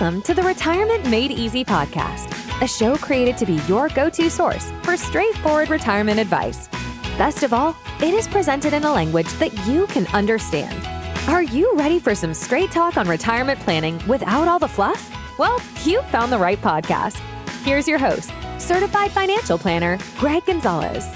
Welcome to the Retirement Made Easy podcast, a show created to be your go-to source for straightforward retirement advice. Best of all, it is presented in a language that you can understand. Are you ready for some straight talk on retirement planning without all the fluff? Well, you found the right podcast. Here's your host, certified financial planner, Greg Gonzalez.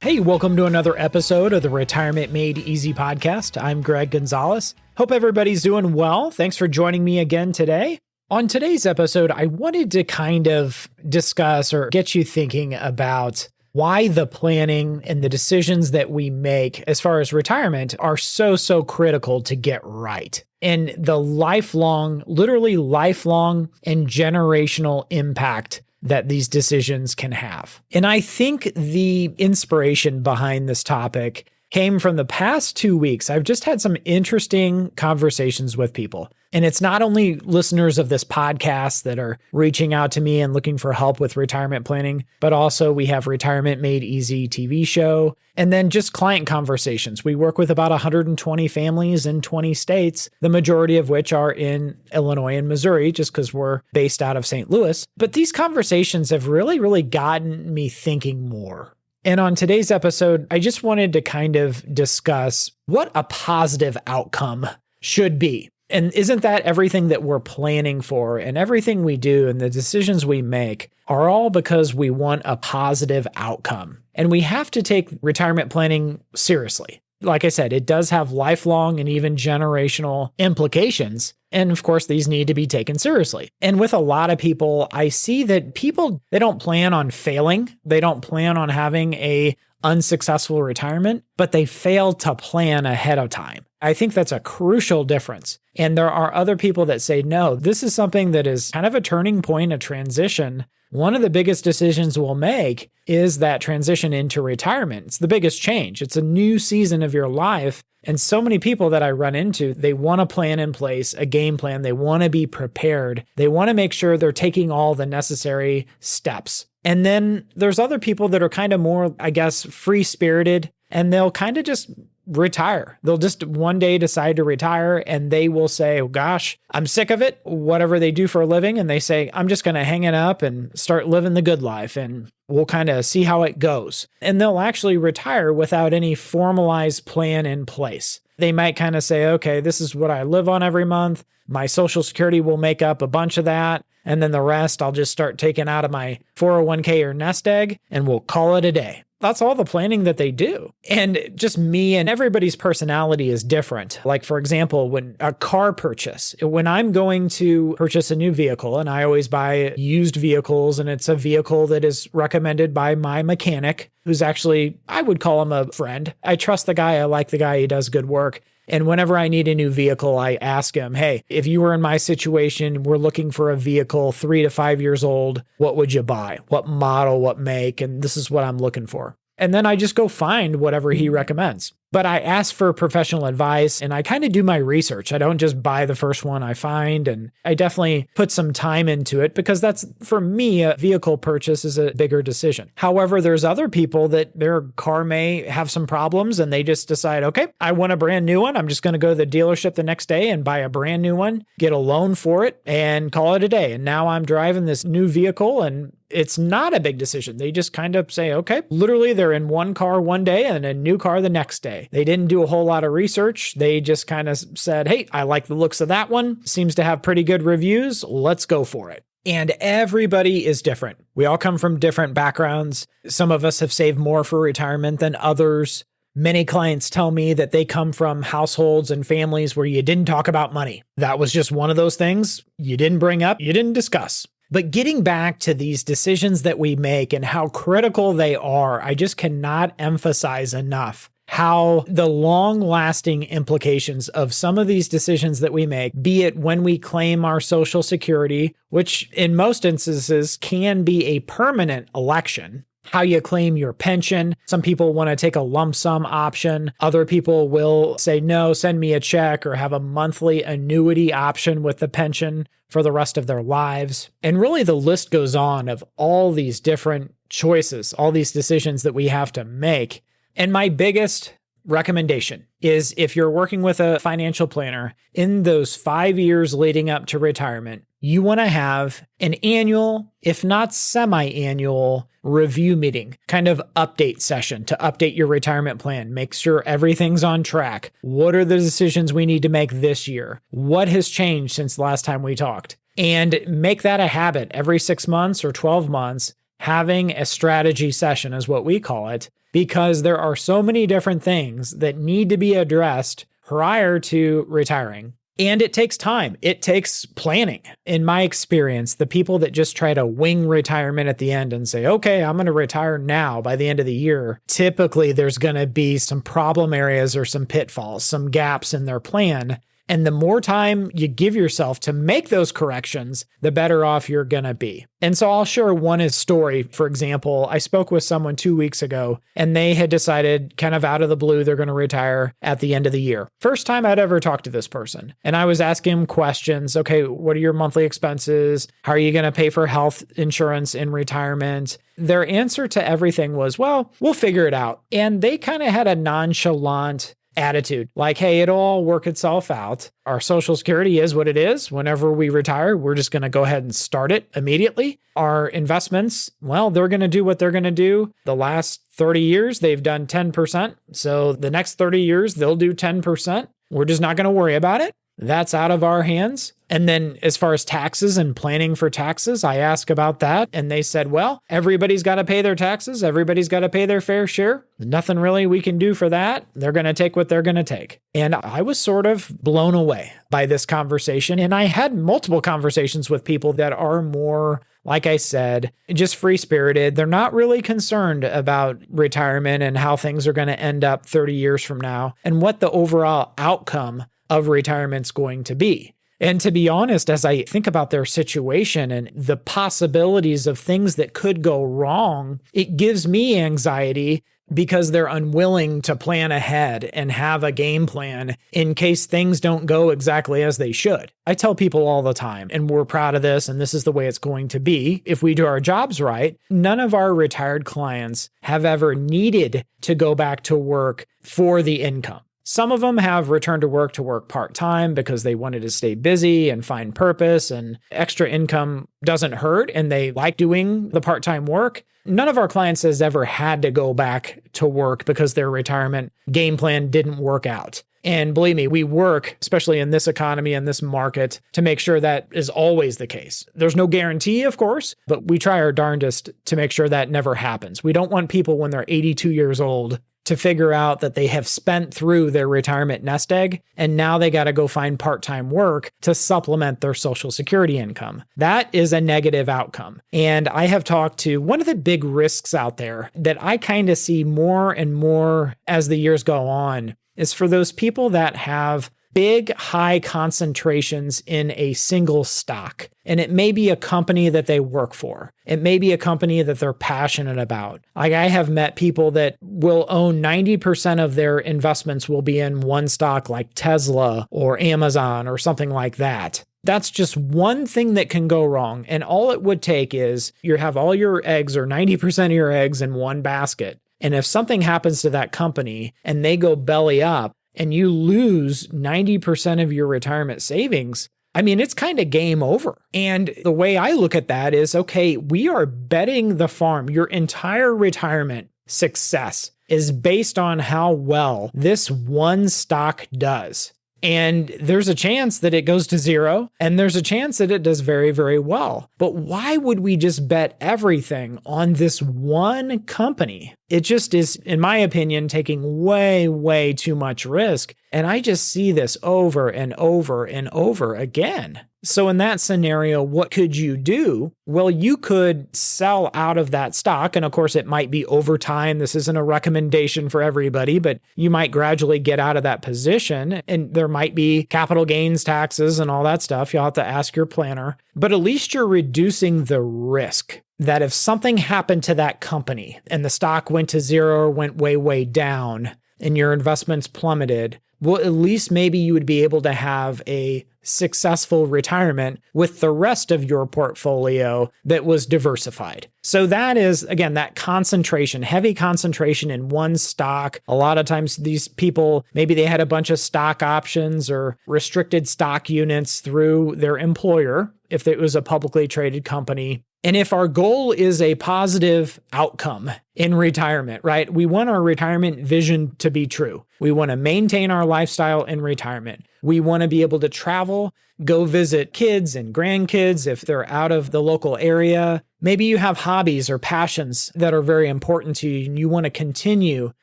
Hey, welcome to another episode of the Retirement Made Easy podcast. I'm Greg Gonzalez. Hope everybody's doing well. Thanks for joining me again today. On today's episode, I wanted to kind of discuss or get you thinking about why the planning and the decisions that we make as far as retirement are so critical to get right. And the literally lifelong and generational impact that these decisions can have. And I think the inspiration behind this topic came from the past 2 weeks. I've just had some interesting conversations with people. And it's not only listeners of this podcast that are reaching out to me and looking for help with retirement planning, but also we have Retirement Made Easy TV show, and then just client conversations. We work with about 120 families in 20 states, the majority of which are in Illinois and Missouri, just because we're based out of St. Louis. But these conversations have really gotten me thinking more. And on today's episode, I just wanted to kind of discuss what a positive outcome should be. And isn't that everything that we're planning for, and everything we do and the decisions we make are all because we want a positive outcome. And we have to take retirement planning seriously. Like I said, it does have lifelong and even generational implications. And of course, these need to be taken seriously. And with a lot of people, I see that they don't plan on failing. They don't plan on having a unsuccessful retirement, but they fail to plan ahead of time. I think that's a crucial difference. And there are other people that say, no, this is something that is kind of a turning point, a transition. One of the biggest decisions we'll make is that transition into retirement. It's the biggest change. It's a new season of your life. And so many people that I run into, they want a plan in place, a game plan. They want to be prepared. They want to make sure they're taking all the necessary steps. And then there's other people that are kind of more, I guess, free-spirited, and they'll kind of just retire. They'll just one day decide to retire, and they will say, oh gosh, I'm sick of it, whatever they do for a living. And they say, I'm just going to hang it up and start living the good life, and we'll kind of see how it goes. And they'll actually retire without any formalized plan in place. They might kind of say, okay, this is what I live on every month. My Social Security will make up a bunch of that. And then the rest, I'll just start taking out of my 401k or nest egg, and we'll call it a day. That's all the planning that they do. And just me, and everybody's personality is different. Like, for example, when a car purchase, when I'm going to purchase a new vehicle, and I always buy used vehicles, and it's a vehicle that is recommended by my mechanic, who's actually, I would call him a friend. I trust the guy. I like the guy. He does good work. And whenever I need a new vehicle, I ask him, hey, if you were in my situation, we're looking for a vehicle 3 to 5 years old, what would you buy? What model, what make? And this is what I'm looking for. And then I just go find whatever he recommends. But I ask for professional advice, and I kind of do my research. I don't just buy the first one I find, and I definitely put some time into it, because that's, for me, a vehicle purchase is a bigger decision. However, there's other people that their car may have some problems, and they just decide, okay, I want a brand new one. I'm just going to go to the dealership the next day and buy a brand new one, get a loan for it, and call it a day. And now I'm driving this new vehicle, and it's not a big decision. They just kind of say, okay, literally they're in one car one day and a new car the next day. They didn't do a whole lot of research. They just kind of said, hey, I like the looks of that one. Seems to have pretty good reviews. Let's go for it. And everybody is different. We all come from different backgrounds. Some of us have saved more for retirement than others. Many clients tell me that they come from households and families where you didn't talk about money. That was just one of those things you didn't bring up, you didn't discuss. But getting back to these decisions that we make and how critical they are, I just cannot emphasize enough how the long-lasting implications of some of these decisions that we make, be it when we claim our Social Security, which in most instances can be a permanent election, how you claim your pension. Some people want to take a lump sum option. Other people will say, no, send me a check, or have a monthly annuity option with the pension for the rest of their lives. And really the list goes on of all these different choices, all these decisions that we have to make. And my biggest recommendation is, if you're working with a financial planner in those 5 years leading up to retirement, you want to have an annual, if not semi-annual, review meeting, kind of update session to update your retirement plan, make sure everything's on track. What are the decisions we need to make this year? What has changed since the last time we talked? And make that a habit every 6 months or 12 months. Having a strategy session is what we call it, because there are so many different things that need to be addressed prior to retiring. And it takes time. It takes planning. In my experience, the people that just try to wing retirement at the end and say, okay, I'm going to retire now by the end of the year, typically there's going to be some problem areas or some pitfalls, some gaps in their plan. And the more time you give yourself to make those corrections, the better off you're going to be. And so I'll share one story. For example, I spoke with someone 2 weeks ago, and they had decided kind of out of the blue, they're going to retire at the end of the year. First time I'd ever talked to this person. And I was asking him questions. Okay, what are your monthly expenses? How are you going to pay for health insurance in retirement? Their answer to everything was, well, we'll figure it out. And they kind of had a nonchalant attitude, like, hey, it'll all work itself out. Our Social Security is what it is. Whenever we retire, we're just going to go ahead and start it immediately. Our investments, well, they're going to do what they're going to do. The last 30 years, they've done 10%. So the next 30 years, they'll do 10%. We're just not going to worry about it. That's out of our hands. And then as far as taxes and planning for taxes, I asked about that. And they said, well, everybody's got to pay their taxes. Everybody's got to pay their fair share. Nothing really we can do for that. They're going to take what they're going to take. And I was sort of blown away by this conversation. And I had multiple conversations with people that are more, like I said, just free-spirited. They're not really concerned about retirement and how things are going to end up 30 years from now and what the overall outcome of retirement's going to be. And to be honest, as I think about their situation and the possibilities of things that could go wrong, it gives me anxiety because they're unwilling to plan ahead and have a game plan in case things don't go exactly as they should. I tell people all the time, and we're proud of this, and this is the way it's going to be. If we do our jobs right, none of our retired clients have ever needed to go back to work for the income. Some of them have returned to work part-time because they wanted to stay busy and find purpose, and extra income doesn't hurt and they like doing the part-time work. None of our clients has ever had to go back to work because their retirement game plan didn't work out. And believe me, we work, especially in this economy and this market, to make sure that is always the case. There's no guarantee, of course, but we try our darndest to make sure that never happens. We don't want people when they're 82 years old to figure out that they have spent through their retirement nest egg and now they got to go find part-time work to supplement their Social Security income. That is a negative outcome. And I have talked to one of the big risks out there that I kind of see more and more as the years go on is for those people that have big, high concentrations in a single stock. And it may be a company that they work for. It may be a company that they're passionate about. Like I have met people that will own 90% of their investments will be in one stock like Tesla or Amazon or something like that. That's just one thing that can go wrong. And all it would take is you have all your eggs or 90% of your eggs in one basket. And if something happens to that company and they go belly up, and you lose 90% of your retirement savings, I mean, it's kind of game over. And the way I look at that is, okay, we are betting the farm. Your entire retirement success is based on how well this one stock does. And there's a chance that it goes to zero, and there's a chance that it does very, very well. But why would we just bet everything on this one company? It just is, in my opinion, taking way, way too much risk. And I just see this over and over and over again. So in that scenario, what could you do? Well, you could sell out of that stock. And of course, it might be over time. This isn't a recommendation for everybody, but you might gradually get out of that position. And there might be capital gains taxes and all that stuff. You'll have to ask your planner. But at least you're reducing the risk that if something happened to that company and the stock went to zero or went way, way down and your investments plummeted, well, at least maybe you would be able to have a successful retirement with the rest of your portfolio that was diversified. So that is, again, that concentration, heavy concentration in one stock. A lot of times these people, maybe they had a bunch of stock options or restricted stock units through their employer. if it was a publicly traded company. And if our goal is a positive outcome in retirement, right? We want our retirement vision to be true. We want to maintain our lifestyle in retirement. We want to be able to travel, go visit kids and grandkids if they're out of the local area. Maybe you have hobbies or passions that are very important to you and you want to continue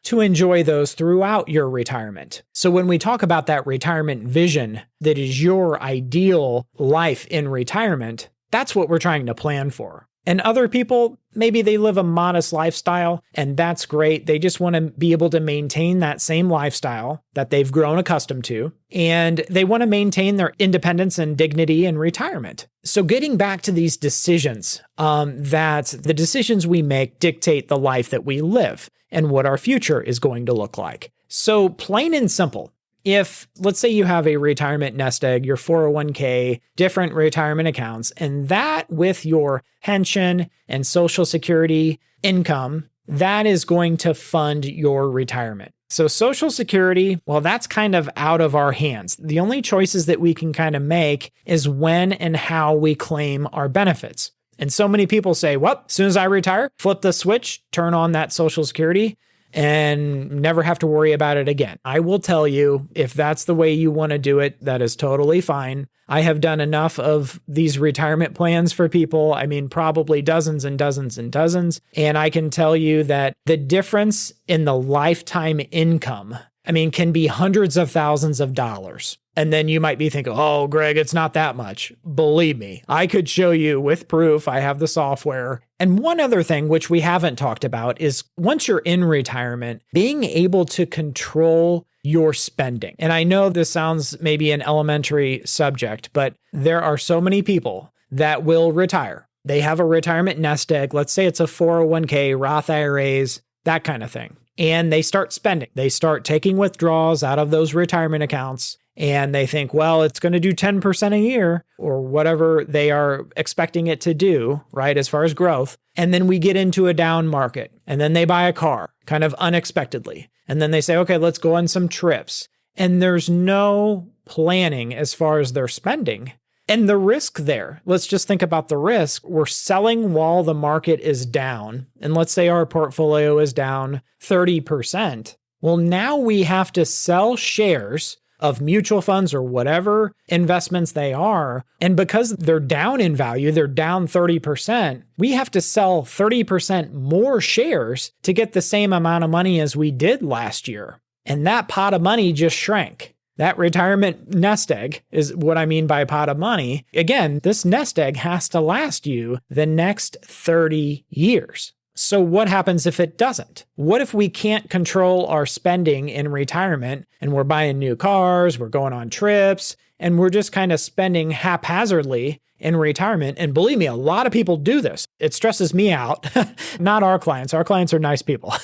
to enjoy those throughout your retirement. So when we talk about that retirement vision that is your ideal life in retirement, that's what we're trying to plan for. And other people, maybe they live a modest lifestyle, and that's great. They just want to be able to maintain that same lifestyle that they've grown accustomed to, and they want to maintain their independence and dignity in retirement. So getting back to these decisions, that the decisions we make dictate the life that we live and what our future is going to look like. So plain and simple, if, let's say you have a retirement nest egg, your 401k, different retirement accounts, and that with your pension and Social Security income, that is going to fund your retirement. So Social Security, well, that's kind of out of our hands. The only choices that we can kind of make is when and how we claim our benefits. And so many people say, well, as soon as I retire, flip the switch, turn on that Social Security, and never have to worry about it again. I will tell you, if that's the way you want to do it, that is totally fine. I have done enough of these retirement plans for people. I mean, probably dozens and dozens and dozens. And I can tell you that the difference in the lifetime income, can be hundreds of thousands of dollars. And then you might be thinking, oh, Greg, it's not that much. Believe me, I could show you with proof. I have the software. And one other thing, which we haven't talked about, is once you're in retirement, being able to control your spending. And I know this sounds maybe an elementary subject, but there are so many people that will retire. They have a retirement nest egg. Let's say it's a 401k, Roth IRAs, that kind of thing. And they start spending. They start taking withdrawals out of those retirement accounts. And they think, well, it's going to do 10% a year or whatever they are expecting it to do, right, as far as growth. And then we get into a down market. And then they buy a car kind of unexpectedly. And then they say, okay, let's go on some trips. And there's no planning as far as their spending. And the risk there, let's just think about the risk. We're selling while the market is down. And let's say our portfolio is down 30%. Well, now we have to sell shares of mutual funds or whatever investments they are. And because they're down in value, they're down 30%, we have to sell 30% more shares to get the same amount of money as we did last year. And that pot of money just shrank. That retirement nest egg is what I mean by pot of money. Again, this nest egg has to last you the next 30 years. So what happens if it doesn't? What if we can't control our spending in retirement and we're buying new cars, we're going on trips, and we're just kind of spending haphazardly in retirement? And believe me, a lot of people do this. It stresses me out. Not our clients. Our clients are nice people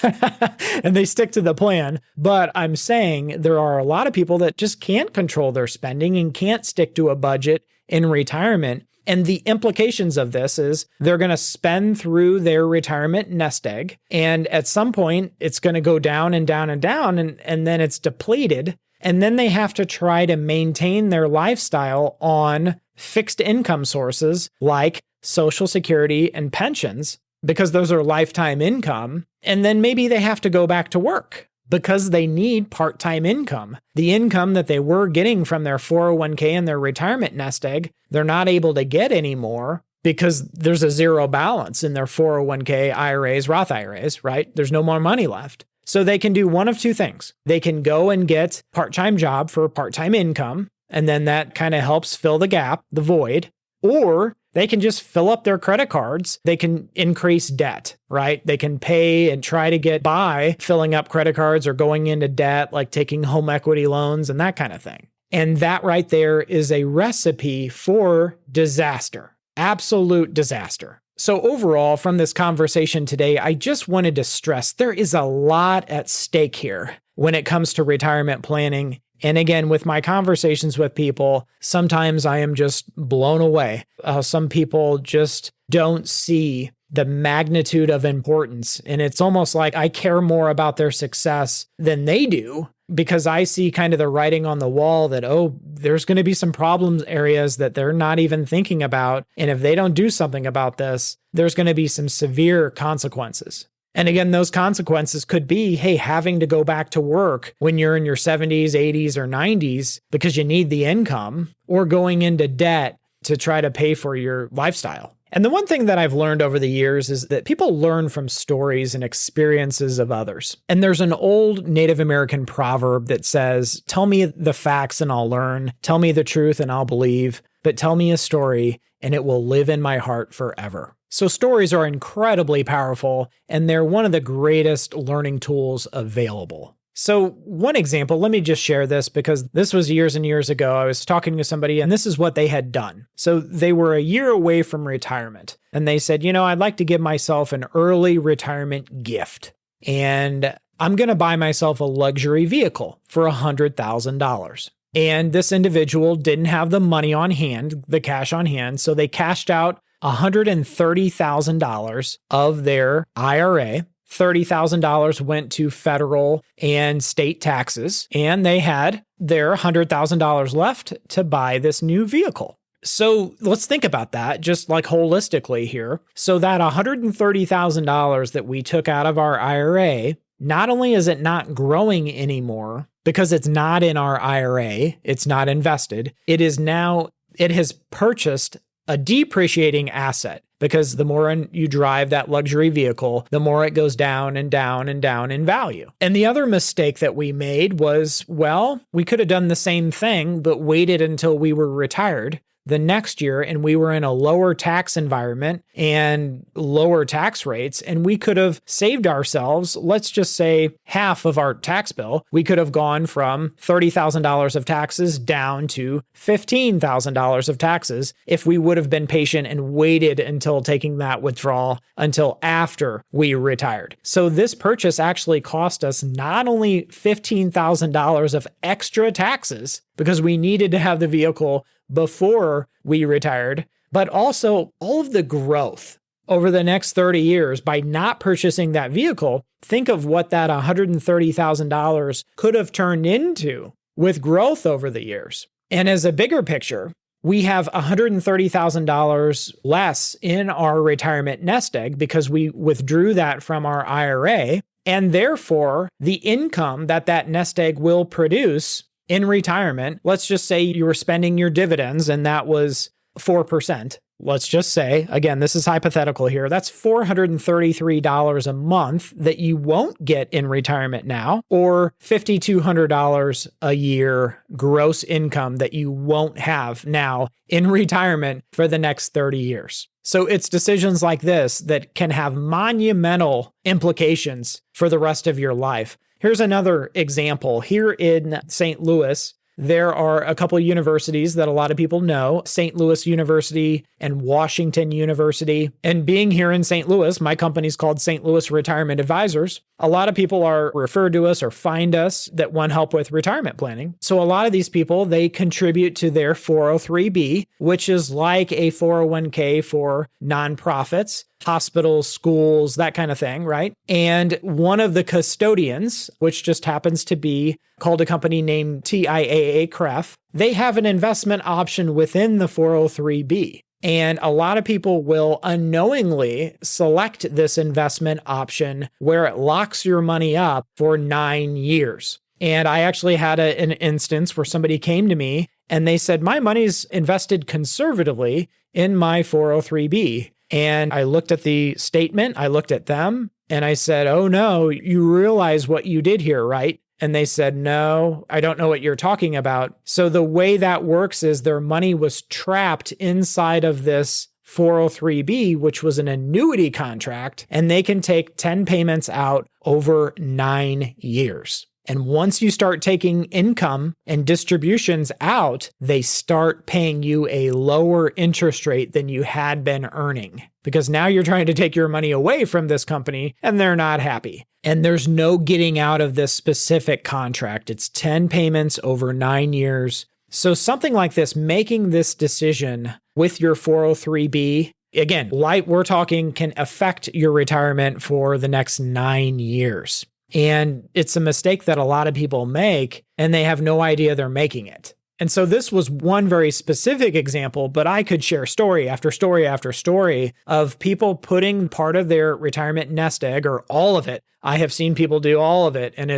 and they stick to the plan. But I'm saying there are a lot of people that just can't control their spending and can't stick to a budget in retirement. And the implications of this is they're going to spend through their retirement nest egg. And at some point, it's going to go down and down and down, and then it's depleted. And then they have to try to maintain their lifestyle on fixed income sources like Social Security and pensions, because those are lifetime income. And then maybe they have to go back to work because they need part-time income. The income that they were getting from their 401k and their retirement nest egg, they're not able to get anymore because there's a zero balance in their 401k, IRAs, Roth IRAs, right? There's no more money left. So they can do one of two things. They can go and get part-time job for part-time income, and then that kind of helps fill the gap, the void, or they can just fill up their credit cards. They can increase debt, right? They can pay and try to get by filling up credit cards or going into debt, like taking home equity loans and that kind of thing. And that right there is a recipe for disaster, absolute disaster. So overall, from this conversation today, I just wanted to stress there is a lot at stake here when it comes to retirement planning. And again, with my conversations with people, sometimes I am just blown away. Some people just don't see the magnitude of importance. And it's almost like I care more about their success than they do. because I see kind of the writing on the wall that, oh, there's going to be some problems areas that they're not even thinking about. And if they don't do something about this, there's going to be some severe consequences. And again, those consequences could be, hey, having to go back to work when you're in your 70s, 80s, or 90s because you need the income, or going into debt to try to pay for your lifestyle. And the one thing that I've learned over the years is that people learn from stories and experiences of others. And there's an old Native American proverb that says, tell me the facts and I'll learn. Tell me the truth and I'll believe. But tell me a story and it will live in my heart forever. So stories are incredibly powerful, and they're one of the greatest learning tools available. So one example, let me just share this because this was years and years ago. I was talking to somebody and this is what they had done. So they were a year away from retirement and they said, I'd like to give myself an early retirement gift. And I'm going to buy myself a luxury vehicle for $100,000. And this individual didn't have the money on hand, the cash on hand. So they cashed out $130,000 of their IRA. $30,000 went to federal and state taxes, and they had their $100,000 left to buy this new vehicle. So let's think about that just like holistically here. So that $130,000 that we took out of our IRA, not only is it not growing anymore because it's not in our IRA, it's not invested, it has purchased a depreciating asset, because the more you drive that luxury vehicle, the more it goes down and down and down in value. And the other mistake that we made was, we could have done the same thing, but waited until we were retired the next year and we were in a lower tax environment and lower tax rates, and we could have saved ourselves, let's just say half of our tax bill. We could have gone from $30,000 of taxes down to $15,000 of taxes if we would have been patient and waited until taking that withdrawal until after we retired. So this purchase actually cost us not only $15,000 of extra taxes because we needed to have the vehicle before we retired, but also all of the growth over the next 30 years by not purchasing that vehicle. Think of what that $130,000 could have turned into with growth over the years. And as a bigger picture, we have $130,000 less in our retirement nest egg because we withdrew that from our IRA. And therefore, the income that nest egg will produce in retirement, let's just say you were spending your dividends and that was 4%. Let's just say, again, this is hypothetical here, that's $433 a month that you won't get in retirement now, or $5,200 a year gross income that you won't have now in retirement for the next 30 years. So it's decisions like this that can have monumental implications for the rest of your life. Here's another example. Here in St. Louis, there are a couple of universities that a lot of people know, St. Louis University and Washington University. And being here in St. Louis, my company's called St. Louis Retirement Advisors. A lot of people are referred to us or find us that want help with retirement planning. So a lot of these people, they contribute to their 403B, which is like a 401k for nonprofits, hospitals, schools, that kind of thing, right? And one of the custodians, which just happens to be called a company named TIAA-CREF, they have an investment option within the 403B. And a lot of people will unknowingly select this investment option where it locks your money up for 9 years. And I actually had an instance where somebody came to me and they said, my money's invested conservatively in my 403B. And I looked at the statement, I looked at them, and I said, oh no, you realize what you did here, right? And they said, no, I don't know what you're talking about. So the way that works is their money was trapped inside of this 403B, which was an annuity contract, and they can take 10 payments out over 9 years. And once you start taking income and distributions out, they start paying you a lower interest rate than you had been earning. Because now you're trying to take your money away from this company and they're not happy. And there's no getting out of this specific contract. It's 10 payments over 9 years. So something like this, making this decision with your 403B, again, like we're talking, can affect your retirement for the next 9 years. And it's a mistake that a lot of people make, and they have no idea they're making it. And so this was one very specific example, but I could share story after story after story of people putting part of their retirement nest egg, or all of it. I have seen people do all of it, and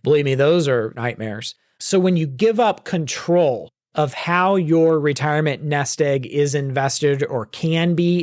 believe me, those are nightmares. So when you give up control of how your retirement nest egg is invested or can be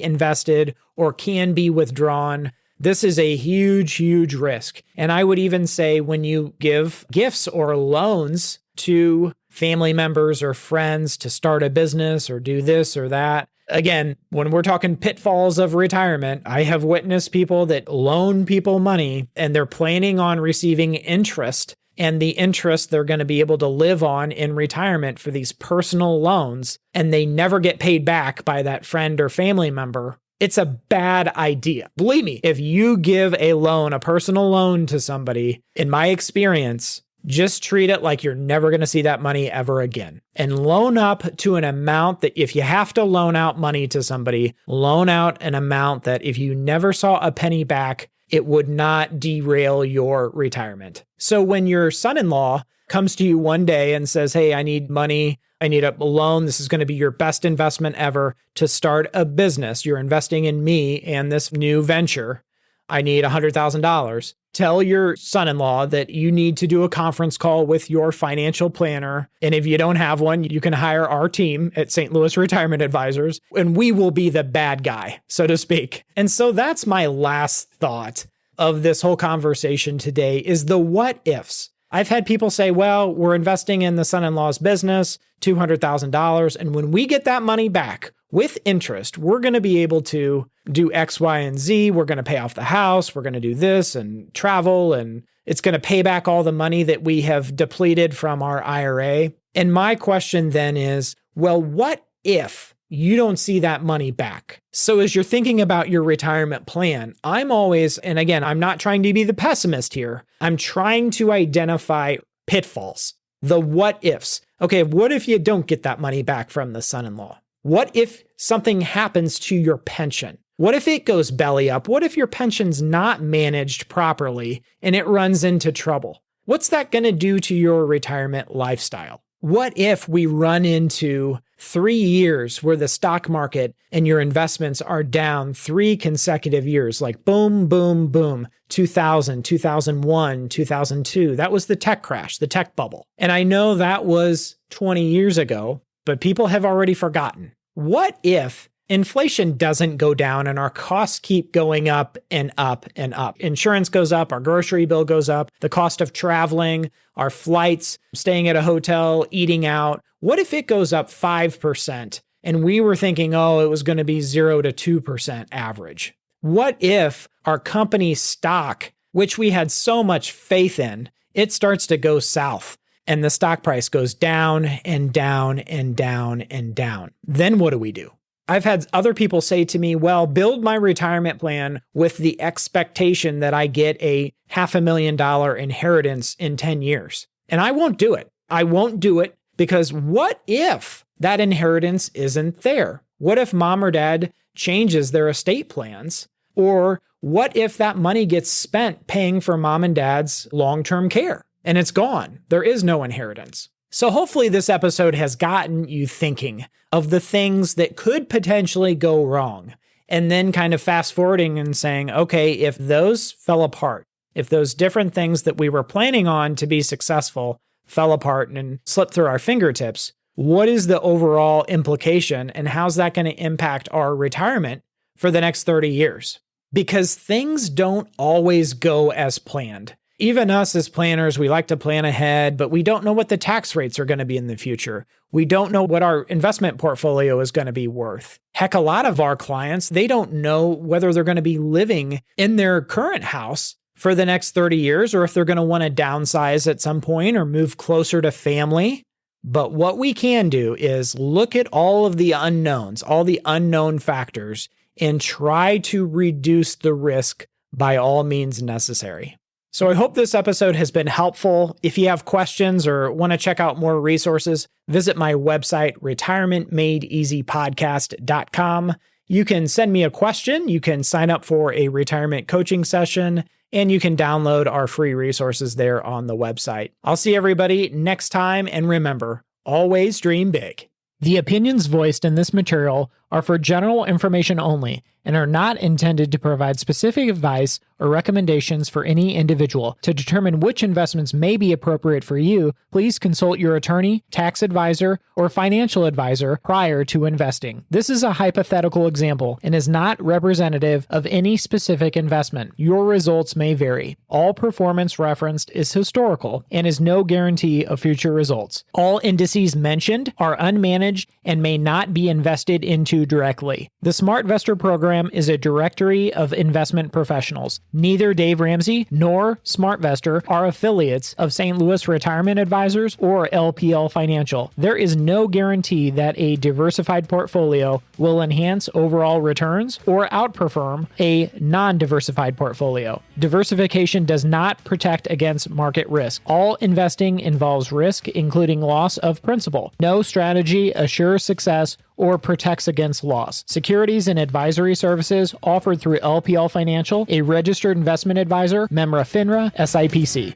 withdrawn, this is a huge, huge risk. And I would even say when you give gifts or loans to family members or friends to start a business or do this or that. Again, when we're talking pitfalls of retirement, I have witnessed people that loan people money and they're planning on receiving interest, and the interest they're going to be able to live on in retirement for these personal loans, and they never get paid back by that friend or family member. It's a bad idea. Believe me, if you give a personal loan to somebody, in my experience, just treat it like you're never going to see that money ever again. And loan up to an amount that if you have to loan out money to somebody, loan out an amount that if you never saw a penny back, it would not derail your retirement. So when your son-in-law comes to you one day and says, hey, I need money, I need a loan, this is going to be your best investment ever to start a business. You're investing in me and this new venture. I need $100,000. Tell your son-in-law that you need to do a conference call with your financial planner. And if you don't have one, you can hire our team at St. Louis Retirement Advisors, and we will be the bad guy, so to speak. And so that's my last thought of this whole conversation today is the what ifs. I've had people say, well, we're investing in the son-in-law's business, $200,000. And when we get that money back with interest, we're going to be able to do X, Y, and Z. We're going to pay off the house. We're going to do this and travel, and it's going to pay back all the money that we have depleted from our IRA. And my question then is, well, what if you don't see that money back? So as you're thinking about your retirement plan, I'm always, and again, I'm not trying to be the pessimist here. I'm trying to identify pitfalls, the what ifs. Okay, what if you don't get that money back from the son-in-law? What if something happens to your pension? What if it goes belly up? What if your pension's not managed properly and it runs into trouble? What's that going to do to your retirement lifestyle? What if we run into 3 years where the stock market and your investments are down 3 consecutive years, like boom, boom, boom, 2000, 2001, 2002. That was the tech crash, the tech bubble. And I know that was 20 years ago, but people have already forgotten. What if inflation doesn't go down and our costs keep going up and up and up? Insurance goes up, our grocery bill goes up, the cost of traveling, our flights, staying at a hotel, eating out. What if it goes up 5% and we were thinking, oh, it was going to be 0 to 2% average? What if our company stock, which we had so much faith in, it starts to go south and the stock price goes down and down and down and down? Then what do we do? I've had other people say to me, well, build my retirement plan with the expectation that I get a $500,000 inheritance in 10 years. And I won't do it. I won't do it because what if that inheritance isn't there? What if mom or dad changes their estate plans? Or what if that money gets spent paying for mom and dad's long-term care and it's gone? There is no inheritance. So hopefully this episode has gotten you thinking of the things that could potentially go wrong, and then kind of fast forwarding and saying, okay, if those fell apart, if those different things that we were planning on to be successful fell apart and slipped through our fingertips, what is the overall implication and how's that going to impact our retirement for the next 30 years? Because things don't always go as planned. Even us as planners, we like to plan ahead, but we don't know what the tax rates are going to be in the future. We don't know what our investment portfolio is going to be worth. Heck, a lot of our clients, they don't know whether they're going to be living in their current house for the next 30 years or if they're going to want to downsize at some point or move closer to family. But what we can do is look at all of the unknowns, all the unknown factors, and try to reduce the risk by all means necessary. So I hope this episode has been helpful. If you have questions or want to check out more resources, visit my website, retirementmadeeasypodcast.com. You can send me a question. You can sign up for a retirement coaching session, and you can download our free resources there on the website. I'll see everybody next time, and remember, always dream big. The opinions voiced in this material are for general information only and are not intended to provide specific advice or recommendations for any individual. To determine which investments may be appropriate for you, please consult your attorney, tax advisor, or financial advisor prior to investing. This is a hypothetical example and is not representative of any specific investment. Your results may vary. All performance referenced is historical and is no guarantee of future results. All indices mentioned are unmanaged and may not be invested into directly. The SmartVestor program is a directory of investment professionals. Neither Dave Ramsey nor SmartVestor are affiliates of St. Louis Retirement Advisors or LPL Financial. There is no guarantee that a diversified portfolio will enhance overall returns or outperform a non-diversified portfolio. Diversification does not protect against market risk. All investing involves risk, including loss of principal. No strategy assures success or protects against loss. Securities and advisory services offered through LPL Financial, a registered investment advisor, member FINRA, SIPC.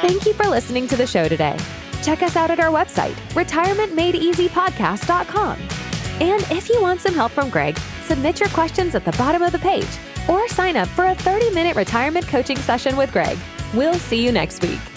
Thank you for listening to the show today. Check us out at our website, retirementmadeeasypodcast.com. And if you want some help from Greg, submit your questions at the bottom of the page or sign up for a 30-minute retirement coaching session with Greg. We'll see you next week.